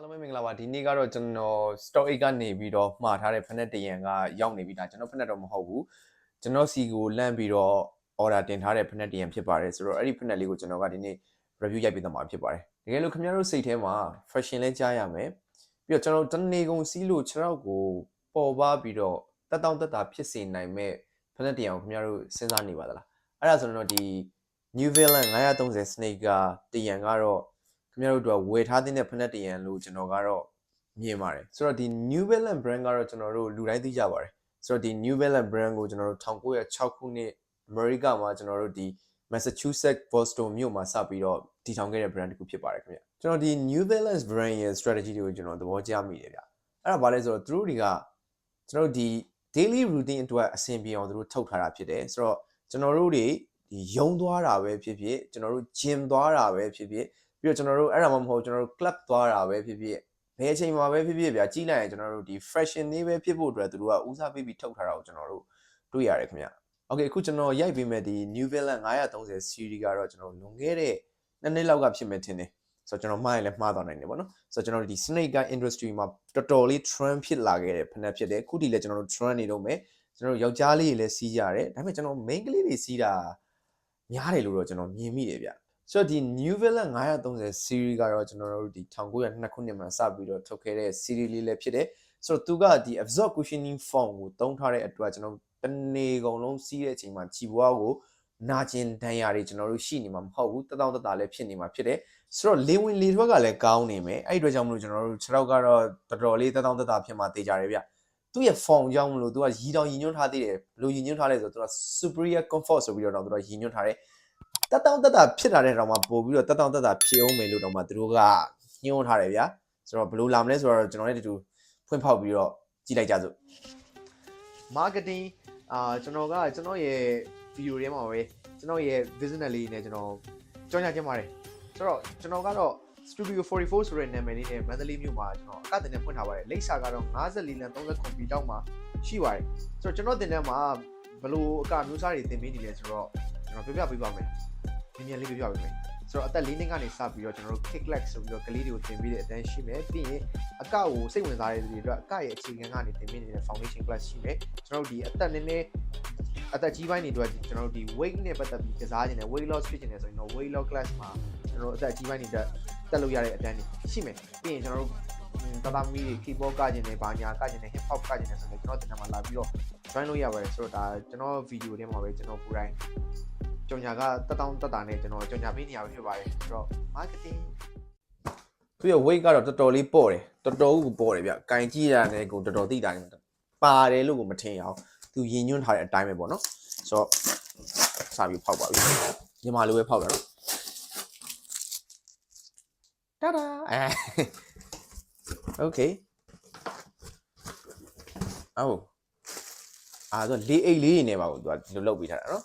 အားလုံးပဲမင်္ဂလာပါဒီနေ့ကတော့ကျွန်တော် stock 8ကနေပြီးတော့မှားထားတဲ့ဖက်နက်တရံကရောက်နေပြီဒါကျွန်တော်ဖက်နက်တော့မဟုတ်ဘူးကျွန်တော်စီကိုလန့်ပြီးတော့ order တင်ထားတဲ့ဖက်နက်တရံဖြစ်ပါတယ်ဆိုတော့အဲ့ဒီဖက်နက်လေးကိုကျွန်တော်ကဒီနေ့ review ရိုက်ပေးသွားမှာဖြစ်ပါတယ်တကယ်လို့ခင်ဗျားတို့စိတ်ထဲမှာ fashion လဲကြားရမယ်ပြီးတော့ကျွန်တော်တနေ့ကုန်စီးလို့6ရောက်ကိုပေါ်ပါပြီးတော့တက်တောင့်တက်တာဖြစ်စေနိုင်မဲ့ဖက်နက်တရံကိုခင်ဗျားတို့စဉ်းစားနေပါသလားအဲ့ဒါဆိုတော့ဒီ New Balance 930 sneaker တရံကတော့ခင်ဗျားတို့တို့ဝယ်ထားတဲ့ဖက်နက်တရံလို့ကျွန်တော်ကတော့မြင်ပါတယ်ဆိုတော့ဒီ New Balance brand ကတော့ကျွန်တော်တို့လူတိုင်းသိကြပါတယ်ဆိုတော့ဒီ New Balance brand ကိုကျွန်တော်တို့1906ခုနှစ်အမေရိကမှာကျွန်တော်တို့ဒီ Massachusetts Boston မြို့မှာစပြီးတော့တည်ထောင်ခဲ့တဲ့ brand တစ်ခုဖြစ်ပါတယ်ခင်ဗျကျွန်တော်ဒီ New Balance brand ရဲ့ strategy တွေကိုကျွန်တော်သဘောကျမိတယ်ဗျအဲ့ဒါဘာလဲဆိုတော့သူတို့တွေကကျွန်တော်တို့ဒီ daily routine အတွက်အဆင်ပြေအောင်သူတို့ထုတ်ထားတာဖြစ်တယ်ဆိုတော့ကျွန်တော်တို့တွေဒီယုံသွားတာပဲဖြစ်ဖြစ်ကျွန်တော်တို့ gym သွားတာပဲဖြစ်ဖြစ်ပြီးတော့ကျွန်တော်တို့အဲ့ဒါမှမဟုတ်ကျွန်တော်တို့ club သွားတာပဲဖြစ်ဖြစ်ဘယ်အချိန်မှာပဲဖြစ်ဖြစ်ဗျာကြီးလိုက်ရင်ကျွန်တော်တို့ဒီ fashion လေးပဲဖြစ်ဖို့အတွက်သူတို့ကဦးစားပေးပြီးထုတ်ထားတာကိုကျွန်တော်တို့တွေ့ရတယ်ခင်ဗျ။ Okay အခုကျွန်တော်ရိုက်ပေးမဲ့ဒီ New Balance 930 series ကတော့ကျွန်တော်လွန်ခဲ့တဲ့2နှစ်လောက်ကဖြစ်မဲ့ထင်တယ်။ဆိုတော့ကျွန်တော်မှားရင်လည်းမှားသွားနိုင်တယ်ပေါ့နော်။ဆိုတော့ကျွန်တော်ဒီ sneaker industry မှာတော်တော်လေး trend ဖြစ်လာခဲ့တဲ့ဖက်နက်ဖြစ်တယ်။ခုတည်းလည်းကျွန်တော်တို့ trend နေတော့မယ်။ကျွန်တော်တို့ယောက်ျားလေးတွေလည်းစီးကြရတယ်။ဒါပေမဲ့ကျွန်တော် main ကလေးတွေစီးတာများတယ်လို့တော့ကျွန်တော်မြင်မိတယ်ဗျ။ဆိုတော့ဒီ New Balance 930 series ကတော့ကျွန်တော်တို့ဒီ1902ခုနှစ်မှာစပြီးတော့ထုတ်ခဲ့တဲ့ series လေးလည်းဖြစ်တယ်ဆိုတော့သူကဒီ absorb cushioning foam ကိုတုံးထားတဲ့အတွက်ကျွန်တော်တနေ့ကုန်လုံးစီးတဲ့အချိန်မှာခြေပွားကိုနာကျင်ဒဏ်ရာတွေကျွန်တော်တို့ရှိနေမှာမဟုတ်ဘူးတတောင့်တတလည်းဖြစ်နေမှာဖြစ်တယ်ဆိုတော့လေဝင်လေထွက်ကလည်းကောင်းနေမယ်အဲ့ဒီအတွက်ကြောင့်မလို့ကျွန်တော်တို့6တော့ကတော့တော်တော်လေးတတောင့်တတဖြစ်မှာတေးကြတယ်ဗျသူ့ရဲ့ foam ကြောင့်မလို့သူကရီတောင်ရီညွှန်းထားသေးတယ်ဘယ်လိုရီညွှန်းထားလဲဆိုတော့သူက superior comfort ဆိုပြီးတော့သူကရီညွှန်းထားတယ်တက်တောင့်တက်တာဖြစ်လာတဲ့တောင်မှပို့ပြီးတော့တက်တောင့်တက်တာဖြစ်အောင်မယ်လို့တောင်မှသူတို့ကညှိုးထားတယ်ဗျာဆိုတော့ဘယ်လိုလာမလဲဆိုတော့ကျွန်တော်လည်းတူဖွင့်ဖောက်ပြီးတော့ကြည့်လိုက်ကြစို့ marketing ကျွန်တော်ရဲ့ video ထဲမှာပဲကျွန်တော်ရဲ့ business လေးနဲ့ကျွန်တော်ကြော်ညာခြင်းပါတယ်ဆိုတော့ကျွန်တော်ကတော့ Studio 44ဆိုတဲ့နာမည်လေးနဲ့မန္တလေးမြို့မှာကျွန်တော်အကတင်နဲ့ဖွင့်ထားပါတယ်လိပ်စာကတော့54လမ်း30ပီတောက်မှာရှိပါတယ်ဆိုတော့ကျွန်တော်တင်တဲ့မှာဘယ်လိုအကမျိုးစားတွေတင်ပေးနေလဲဆိုတော့ကျွန်တော်ပြပြပေးပါမယ်မြန်လေးပြပြပေးမယ်ဆိုတော့အသက်4နှစ်ကနေစပြီးတော့ကျွန်တော်တို့ kick leg ဆိုပြီးတော့ကလေးတွေကိုတင်ပေးတဲ့အတန်းရှိမယ်ပြီးရင်အကကိုစိတ်ဝင်စားတဲ့သူတွေအတွက်အကရဲ့အခြေခံကနေတင်ပေးနေတဲ့ foundation class ရှိမယ်ကျွန်တော်တို့ဒီအသက်နည်းနည်းအသက်ကြီးပိုင်းတွေအတွက်ကျွန်တော်တို့ဒီ weight နဲ့ပတ်သက်ပြီးကစားခြင်းနဲ့ weight loss ဖြစ်ခြင်းနဲ့ဆိုရင်တော့ weight loss class မှာကျွန်တော်တို့အသက်ကြီးပိုင်းတွေတက်လို့ရတဲ့အတန်းတွေရှိမယ်ပြီးရင်ကျွန်တော်တို့တသားမီးတွေ keyboard ကခြင်းနဲ့ဘာညာကခြင်းနဲ့ hip hop ကခြင်းနဲ့ဆိုတော့ကျွန်တော်တင်မှာလာပြီးတော့ join လို့ရပါတယ်ဆိုတော့ဒါကျွန်တော် video ထဲမှာပဲကျွန်တော်ကိုယ်တိုင်ကြော်ညာကတက်တောင့်တက်တာနဲ့ကျွန်တော်ကြော်ညာပေးနေရပဲဖြစ်ပါတယ်ဆိုတော့ marketing သူရဲ့ weight ကတော့တော်တော်လေးပေါ့တယ်တော်တော်ကိုပေါ့တယ်ဗျကင်ကြည့်ရတယ်ကိုတော်တော်သိတာနေပါတယ်လို့ကိုမထင်ရအောင်သူရင်ညွှန်းထားတဲ့အတိုင်းပဲပေါ့နော်ဆိုတော့စာပြီးဖောက်ပါပြီညီမလိုပဲဖောက်တာနော်တာဒါokay အော်ဆိုလေးအိတ်လေးနေပါဘူးသူကဒီလိုလုပ်ပေးထားတာနော်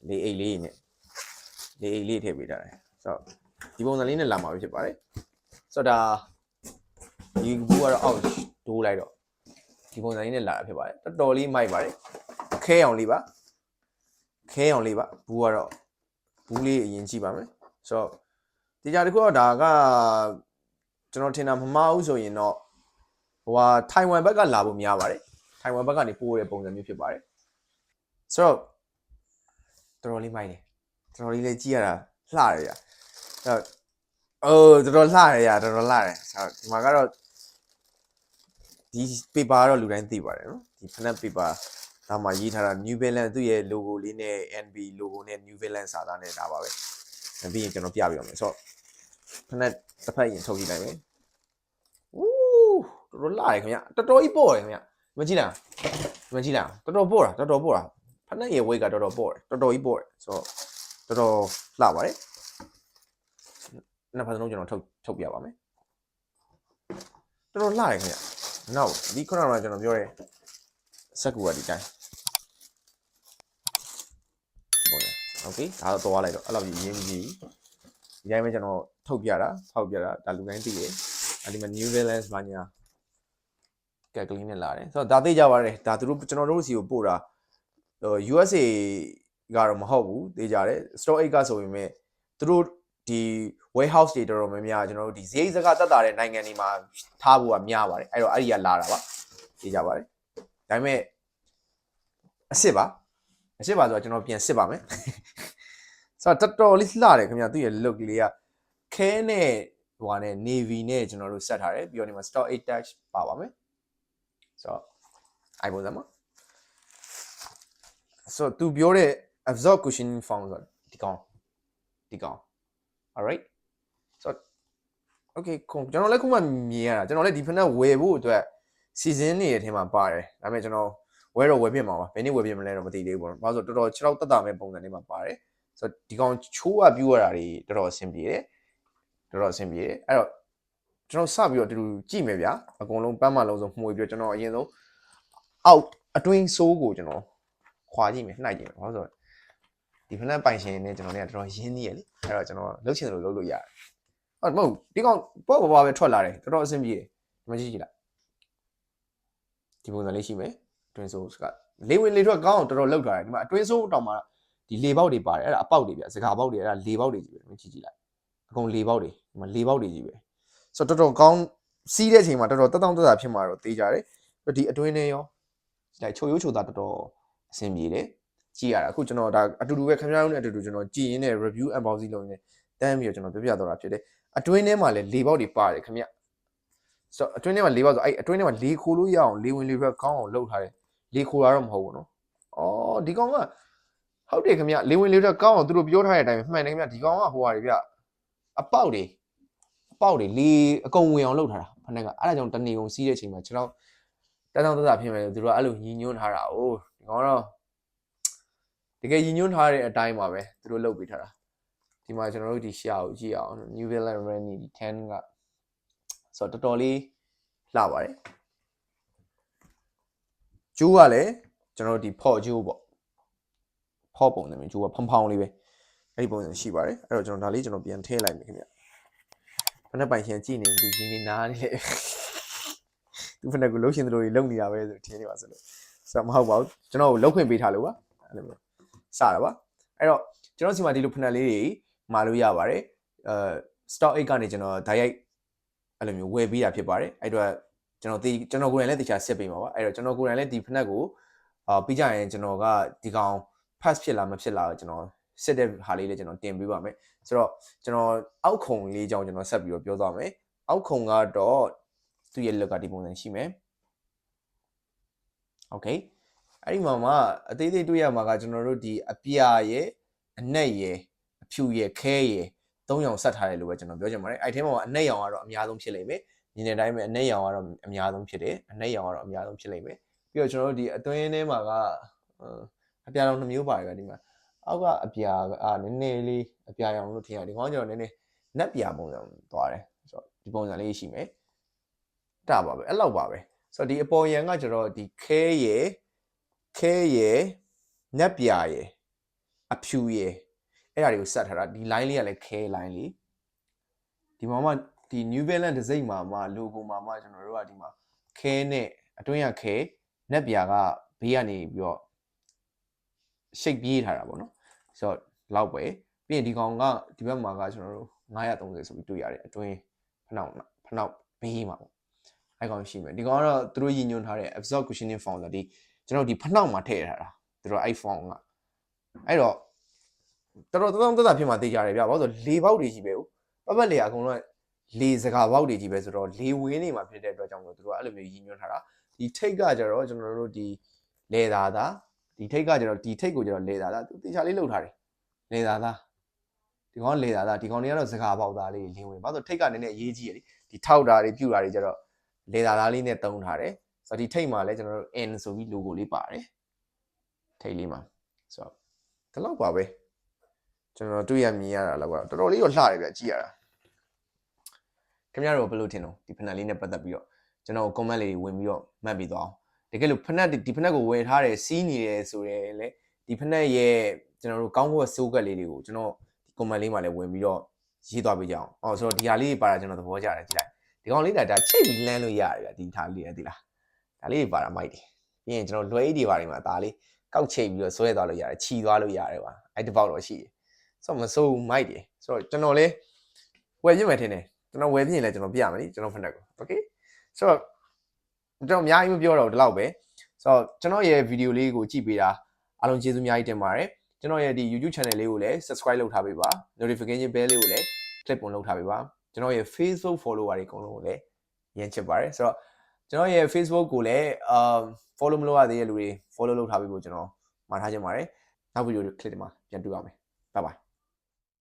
လေးအိတ်လေးနဲ့လေးအိတ်လေးထည့်ပေးထားတယ်ဆိုတော့ဒီပုံစံလေးနဲ့လာမှာဖြစ်ပါတယ်ဆိုတော့ဒါဒီဘူးကတော့အောက်ဒိုးလိုက်တော့ဒီပုံစံလေးနဲ့လာတာဖြစ်ပါတယ်တော်တော်လေးမိုက်ပါတယ်ခဲအောင်လေးပါဘူးကတော့ဘူးလေးအရင်ကြည့်ပါမယ်ဆိုတော့ဒီကြတစ်ခုတော့ဒါကကျွန်တော်ထင်တာမမှားဘူးဆိုရင်တော့ဟိုဟာထိုင်ဝမ်ဘက်ကလာဖို့များပါတယ်ထိုင်ဝမ်ဘက်ကနေပို့တဲ့ပုံစံမျိုးဖြစ်ပါတယ်ဆိုတော့တော်တော်လေးမိုက်တယ်တော်တော်လေးလည်းကြည့်ရတာလှတယ်ဗျအဲ့တော်တော်လှတယ်ဆိုတော့ဒီမှာကတော့ဒီ paper ကတော့လူတိုင်းသိပါတယ်နော်ဒီ flat paper ဒါမှရေးထားတာ New Balance သူ့ရဲ့ logo လေးနဲ့ NB logo နဲ့ New Balance စာသားနဲ့ဒါပါပဲပြီးရင်ကျွန်တော်ပြပြအောင်မယ်ဆိုတော့ flat တစ်ဖက်ရင်ထုတ်ကြည့်လိုက်မယ်တော်တော်လှတယ်ခင်ဗျတော်တော်ကြီးပေါ့တယ်ခင်ဗျမကြည့်လားတော်တော်ပေါ့တာဖက်နဲ့ရဲ့ weight ကတော်တော်ပေါ့တယ်တော်တော်ကြီးပေါ့တယ်ဆိုတော့တော်တော်လှပါတယ်နှစ်ဖက်စလုံးကျွန်တော်ထုတ်ပြပါမယ်တော်တော်လှတယ်ခင်ဗျနောက်ဒီခုနကကျွန်တော်ပြောတယ်စက်ကူကဒီတိုင်းပေါ့လေโอเคဒါတော့သွားလိုက်တော့အဲ့လိုကြီးရင်းကြီးဒီတိုင်းပဲကျွန်တော်ထုတ်ပြတာဖောက်ပြတာဒါလူတိုင်းသိတယ်အဲ့ဒီမှာ New Balance ဘာညာကက်ကလေးနဲ့လာတယ်ဆိုတော့ဒါသိကြပါတယ်ဒါသူတို့ကျွန်တော်တို့စီကိုပို့တာUSA ကတော့မဟုတ်ဘူးသိကြတယ် Store 8ကဆိုပေမဲ့သူတို့ ဒီ warehouse တွေတော်တော်များများကျွန်တော်တို့ဒီဈေးစကားတက်တာတဲ့နိုင်ငံတွေမှာထားဖို့ကများပါတယ်အဲ့တော့အဲ့ဒီကလာတာပါသိကြပါတယ်ဒါပေမဲ့အစ်စ်ပါဆိုတော့ကျွန်တော်ပြန်စစ်ပါမယ်ဆိုတော့တော်တော်လေးလှတယ်ခင်ဗျာသူ့ရဲ့ look လေးကခဲနဲ့ဟိုနဲ့ navy နဲ့ကျွန်တော်တို့ဆက်ထားတယ်ပြီးတော့ဒီမှာ stock 8 touch ပါမယ်ဆိုတော့အဲ့ပုံစံမှာဆိုတော့သူပြောတဲ့ absorb cushioning foam ဆိုတော့ဒီကောင် alright so okay ကျွန်တော်လည်းခုမှမြင်ရတာကျွန်တော်လည်းဒီဖက်နဲ့ဝယ်ဖို့အတွက် season နေတဲ့အထက်မှာပါတယ်ဒါပေမဲ့ကျွန်တော်ဝယ်တော့ဝယ်ပြစ်မှာပါဘယ်နေ့ဝယ်ပြစ်မလဲတော့မသိသေးဘူးပေါ့နော်ဘာလို့ဆိုတော်တော်6တက်တာမဲ့ပုံစံလေးမှာပါတယ်ဆိုတော့ဒီကောင်ချိုးရပြူရတာတွေတော်တော်အဆင်ပြေတယ်အဲ့တော့ကျွန်တော်စပြီးတော့တူကြည့်မယ်ဗျာအကုန်လုံးပန်းမလုံးစုံမှုပြီးတော့ကျွန်တော်အရင်ဆုံးအောက်အတွင်းဆိုးကိုကျွန်တော်ခွာကြည့်မယ်နှိုက်ကြည့်မယ်ဘာလို့ဆိုတော့ဒီဖက်နဲ့ပိုင်ရှင်နဲ့ကျွန်တော်เนี่ยတော်တော်ရင်းနှီးရလေအဲ့တော့ကျွန်တော်လှုပ်ချင်တယ်လို့လုပ်လို့ရတယ်ဟုတ်မဟုတ်ဒီကောင်ပေါ့ပေါ့ပဲထွက်လာတယ်တော်တော်အဆင်ပြေတယ်ဒီမှာကြည့်လိုက်ဒီပုံစံလေးရှိမယ်အတွင်းဆိုးကလေဝင်လေထွက်ကောင်းအောင်တော်တော်လှုပ်ထားတယ်ဒီမှာအတွင်းဆိုးတောင်မှဒီလေပေါက်တွေပါတယ်အဲ့ဒါအပေါက်တွေဗျစကားပေါက်တွေအဲ့ဒါလေပေါက်တွေကြီးပဲကြည့်လိုက်အကုန်လေပေါက်တွေဒီမှာလေပေါက်တွေကြီးပဲဆိုတော့တော်တော်ကောင်းစီးတဲ့အချိန်မှာတော်တော်တက်တောင့်တက်တာဖြစ်မှာတော့သိကြတယ်ဒီအတွင်းနဲ့ရောလိုက်ချိုရိုးချိုသားတော်တော်အဆင်ပြေတယ်ကြည့်ရတာအခုကျွန်တော်ဒါအတူတူပဲခင်ဗျားတို့နဲ့အတူတူကျွန်တော်ကြည့်ရင်းနဲ့ review unboxing လုပ်ရင်းနဲ့တန်းပြီးတော့ကျွန်တော်ပြပြတော့တာဖြစ်တယ်အတွင်းထဲမှာလည်းလေပေါက်တွေပါတယ်ခင်ဗျဆိုတော့အတွင်းထဲမှာလေပေါက်ဆိုအဲ့အတွင်းထဲမှာလေခိုးလို့ရအောင်လေဝင်လေထွက်ကောင်းအောင်လုပ်ထားတယ်လေခိုးတာတော့မဟုတ်ဘူးနော်အော်ဒီကောင်ကဟုတ်တယ်ခင်ဗျလေဝင်လေထွက်ကောင်းအောင်သူတို့ပြောထားတဲ့အတိုင်းမှန်တယ်ခင်ဗျဒီကောင်ကဟိုဟာတွေဗျအပေါက်တွေလေအကုန်ဝင်အောင်လုပ်ထားတာဖက်နဲ့ကအဲ့ဒါကြောင့်တနေကုန်စီးတဲ့အချိန်မှာကျွန်တော်တက်တောင့်တက်တာဖြစ်မယ်သူတို့ကအဲ့လိုညီညွတ်ထားတာအိုးဒီကောင်တော့တကယ်ညီညွတ်ထားတဲ့အတိုင်းပါပဲသူတို့လုပ်ပေးထားတာဒီမှာကျွန်တော်တို့ဒီရှာကိုကြည့်အောင် New Zealand Rennie ဒီ10ကဆိုတော့တော်တော်လေးလှပါတယ်ကျိုးကလည်းကျွန်တော်တို့ဒီဖော့ကျိုးပေါ့ဖော့ပုံစံမျိုးကျိုးကဖောင်းလေးပဲအဲ့ဒီပုံစံရှိပါတယ်အဲ့တော့ကျွန်တော်ဒါလေးကျွန်တော်ပြန်ထည့်လိုက်မယ်ခင်ဗျဖက်နဲ့ပိုင်ရှင်ကြည့်နေသူရင်းနေနားနေလေသူဖက်နဲ့ကိုလှုပ်ရှင်တို့တွေလုံနေတာပဲဆိုထင်းနေပါဆိုလို့ဆိုတော့မဟုတ်ပါဘူးကျွန်တော်ကိုလှုပ်ခွင့်ပေးထားလို့ပါအဲ့လိုမျိုးစတာပါအဲ့တော့ကျွန်တော်စီမှာဒီလိုဖက်နဲ့လေးတွေမာလို့ရပါတယ်stock 8ကနေကျွန်တော်ဓာတ်ရိုက်အဲ့လိုမျိုးဝယ်ပေးတာဖြစ်ပါတယ်အဲ့တော့ကျွန်တော်ကိုယ်တိုင်လည်းတခြားဆက်ပေးမှာပါအဲ့တော့ကျွန်တော်ကိုယ်တိုင်လည်းဒီဖက်နဲ့ကိုပြီးကြရင်ကျွန်တော်ကဒီကောင် pass ဖြစ်လားမဖြစ်လားကျွန်တော်စစ်တဲ့ဟာလေးလည်းကျွန်တော်တင်ပေးပါမယ်ဆိုတော့ကျွန်တော်အောက်ခုံလေးကြောင်းကျွန်တော်ဆက်ပြီးတော့ပြောသွားမယ်အောက်ခုံကတော့သူ့ရဲ့ look ကဒီပုံစံရှိမယ် okay အဲ့ဒီမှာမှအသေးသေးတွေ့ရမှာကကျွန်တော်တို့ဒီအပြာရဲ့အနက်ရဲ့အဖြူရဲ့ခဲရဲ့၃ရောင်ဆက်ထားတယ်လို့ပဲကျွန်တော်ပြောချင်ပါတယ်အဲ့ထဲမှာအနက်ရောင်ကတော့အများဆုံးဖြစ်လိမ့်မယ်ညီနေတိုင်းပဲအနက်ရောင်ကတော့အများဆုံးဖြစ်တယ်အနက်ရောင်ကတော့အများဆုံးဖြစ်လိမ့်မယ်ပြီးတော့ကျွန်တော်တို့ဒီအတွင်းထဲမှာကအပြာရောင်2မျိုးပါတယ်ကဒီမှာအောက်ကအပြာနည်းနည်းလေးအပြာရောင်လို့ထင်ရတယ်ဒီကောင်ကျွန်တော်နည်းနည်းနက်ပြာပုံစံသွားတယ်ဆိုတော့ဒီပုံစံလေးရှိမယ်တာပါပဲအဲ့လောက်ပါပဲဆိုတော့ဒီအပေါ်ရန်ကကျွန်တော်ဒီခဲရယ်နက်ပြာရယ်အဖြူရယ်အဲ့ဒါတွေကိုဆက်ထားတာဒီ line လေးကလည်းခဲ line လေးဒီမှာမှဒီ New Balance တစ်စိမ့်မှာမှ logo မှာမှကျွန်တော်တို့ကဒီမှာခဲနဲ့အတွင်းကခဲနက်ပြာကဘေးကနေပြီးတော့ shape ပြေးထားတာပေါ့နော်ဆိုတော့လောက်ပဲပြီးရင်ဒီကောင်ကဒီဘက်မှာကကျွန်တော်တို့930ဆိုပြီးတွေ့ရတယ်အတွင်းဖနောက်ဘေးမှာပေါ့အဲ့ကောင်ရှိမယ်ဒီကောင်ကတော့သူတို့ရည်ညွှန်းထားတဲ့ absorb cushioning foam ဆိုဒီကျွန်တော်ဒီဖနောက်မှာထည့်ထားတာသူတို့ iPhone ကအဲ့တော့တော်တော်တက်တာဖြစ်မှာသိကြတယ်ဗျာဘာလို့ဆိုလေပေါက်တွေကြီးပဲပတ်လေအကုန်လုံးလေစကားပေါက်တွေကြီးပဲဆိုတော့လေဝင်းနေမှာဖြစ်တဲ့အတွက်ကြောင့်မို့သူတို့အဲ့လိုမျိုးရည်ညွှန်းထားတာဒီထိတ်ကကြတော့ကျွန်တော်တို့ဒီလေသာဒီထိတ်ကကြတော့ဒီထိတ်ကိုကြတော့လေသာသူတေချာလေးလှုပ်ထားတယ်လေသာဒီကောင်လေသာဒီကောင်တွေကတော့စကားပေါက်သားလေးလင်းဝင်ဘာလို့ထိတ်ကနည်းနည်းအရေးကြီးရလေဒီထောက်တာတွေပြူတာတွေကြတော့လေသာလေးနဲ့တုံးထားတယ်ဆိုတော့ဒီထိတ်မှာလည်းကျွန်တော်တို့ N ဆိုပြီး logo လေးပါတယ်ထိတ်လေးမှာဆိုတော့ဒီလောက်ပါပဲကျွန်တော်တွေ့ရမြင်ရတာတော့တော်တော်လေးတော့လှတယ်ဗျကြည့်ရတာခင်ဗျားတို့ဘယ်လိုထင်တော့ဒီဖက်နက်လေးနဲ့ပတ်သက်ပြီးတော့ကျွန်တော် comment လေးတွေဝင်ပြီးတော့မှတ်ပြီးသွားအောင်တကယ်လို့ဖက်နက်ဒီဖက်နက်ကိုဝယ်ထားတယ်စီးနေတယ်ဆိုရင်လေဒီဖက်နက်ရဲ့ကျွန်တော်တို့ကောင်းဖို့စိုးကက်လေးတွေကိုကျွန်တော်ဒီ comment လေးမှာလည်းဝင်ပြီးတော့ရေးသွားပေးကြအောင်ဆိုတော့ဒီဟာလေးပါတာကျွန်တော်သဘောကျတယ်ကြည့်လိုက်ဒီကောင်လေးဒါချိတ်ပြီးလမ်းလို့ရတယ်ဗျဒီထားလေးသိလားဒါလေးပါတာမိုက်တယ်ပြီးရင်ကျွန်တော်လွှဲအိတ်တွေပါတွေမှာဒါလေးကောက်ချိတ်ပြီးတော့ဆွဲသွားလို့ရတယ်ခြီသွားလို့ရတယ်ကွာအဲ့ဒီပေါက်တော့ရှိတယ် ဆိုတော့မစိုးမိုက်တယ်ဆိုတော့ကျွန်တော်လေဝယ်ပြမယ်ထင်တယ်ကျွန်တော်ဝယ်ပြရင်လည်းကျွန်တော်ပြရမယ်လीကျွန်တော်ဖက်နဲ့ကို okay ဆိုတော့ကျွန်တော်အများကြီးမပြောတော့ဒီလောက်ပဲဆိုတော့ကျွန်တော်ရဲ့ဗီဒီယိုလေးကိုကြည့်ပေးတာအားလုံးကျေးဇူးအများကြီးတင်ပါတယ်ကျွန်တော်ရဲ့ဒီ YouTube channel လေးကိုလည်း subscribe လုပ်ထားပေးပါ notification bell လေးကိုလည်း click ပုံလုပ်ထားပေးပါကျွန်တော်ရဲ့ Facebook follower တွေအကုန်လုံးကိုလည်းရင်းချစ်ပါတယ်ဆိုတော့ကျွန်တော်ရဲ့ Facebook ကိုလည်းfollow မလုပ်ရသေးတဲ့လူတွေ follow လုပ်ထားပေးဖို့ကျွန်တော်မှာထားချင်ပါတယ်နောက်ဗီဒီယို click တွေမှာပြန်တွေ့ပါမယ် bye bye